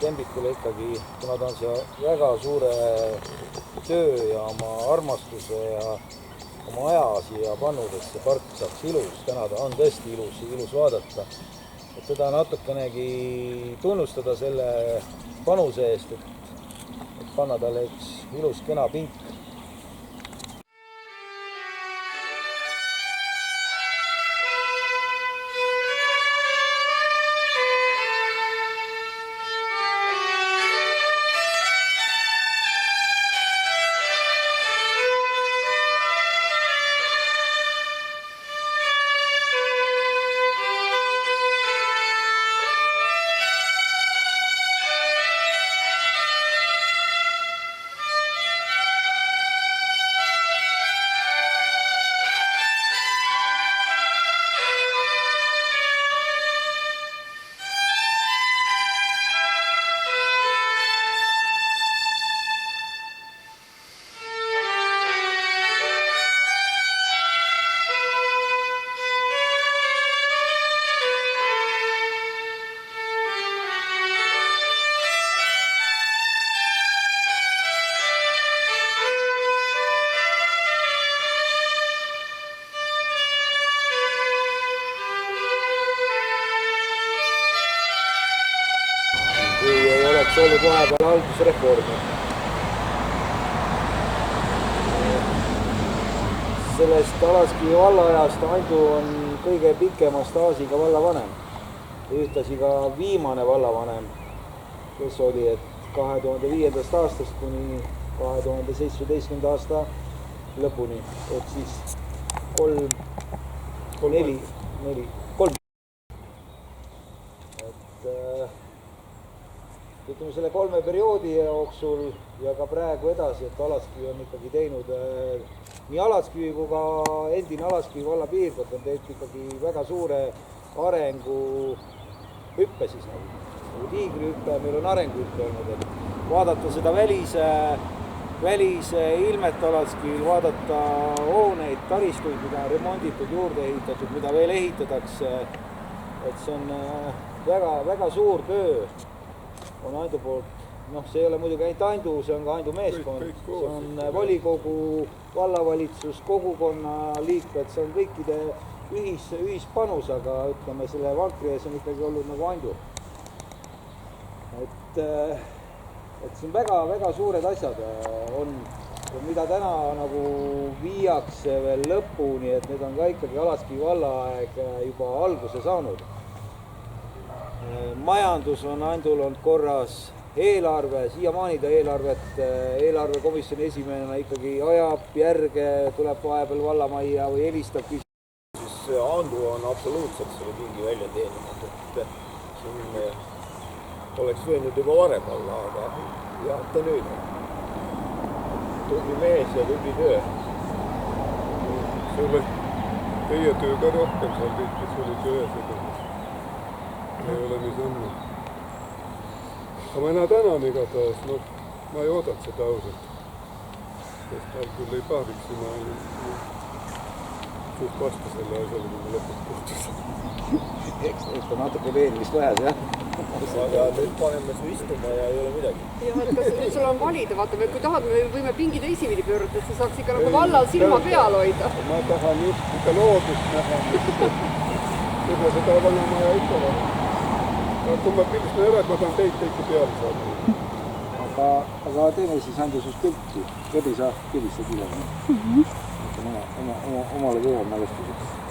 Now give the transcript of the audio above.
Lembikule ikkagi, kuna ta on see väga suure töö ja oma armastuse ja oma aja siia pannud, et see park saaks ilus. Täna ta on tõesti ilus vaadata. Et teda natukenegi tunnustada selle panuse eest, et panna talle üks ilus kena pink. See oli vahepeal haldusreformi. Sellest Alaskivi vallaajast Andu on kõige pikema staažiga vallavanem. Ühtasi ka viimane vallavanem, kes oli 2005. aastast kuni 2017. aasta lõpuni. Et siis kolm. Ütleme selle 3 perioodi jooksul ja ka praegu edasi, et Alaskivi on ikkagi teinud nii Alaskivi kui ka endine Alaskivi valla piirkond on teinud ikkagi väga suure arengu hüppe siis nagu tiigrihüppe, meil on arenguhüppe olnud, et vaadata seda välise ilmet Alaskivil, vaadata hooneid, taristuid, mida on remonditud, juurde ehitatud, mida veel ehitatakse, et see on väga suur töö. On Andu poolt, see ei ole muidugi ainult Andu, see on ka Andu meeskond, see on volikogu, vallavalitsus, kogukonna liikmed, see on kõikide ühispanus, aga ütleme, selle vankri ees on ikkagi olnud nagu Andu. Et see on väga suured asjad on, mida täna nagu viiakse veel lõpuni, et need on ka ikkagi Alaskivi vallaaeg juba alguse saanud. Majandus on Andul olnud korras, eelarve, siiamaani ta eelarvekomisjoni esimehena ikkagi ajab järge, tuleb vahepeal vallamajja või helistab. Siis Andu on absoluutselt selle pingi välja teeninud, et siin oleks võinud juba varem olla, aga jah, ta nüüd on. Tubli mees ja tubli töö. See oleks teie töö ka rohkem seal kõik, kes oli töö seda. Ei ole nii sammu. Aga mina tänan igatahes, ma ei oodanud seda ausalt. Sest tal küll ei pahviks, ma olin suht vastu selle asjale, kui ma lõpuks kohtusin. Eks ta natuke veenvist vähes, jah? Aga nüüd paneme su istuma ja ei ole midagi. Jah, et kas nüüd sul on valida, vaata, kui tahad, me võime pingi teisipidi pöörata, et sa saaks ikka nagu vallal silma peal hoida. Ma tahan just ikka loodust näha. Võib-olla seda vanamaja ikka vaja. Kui ma pildistan ära, et ma tahan teid kõiki peale saada. Aga teeme siis Andu sust pilti. Kõdi sa pildistad üle. Omale kõva mälestuseks.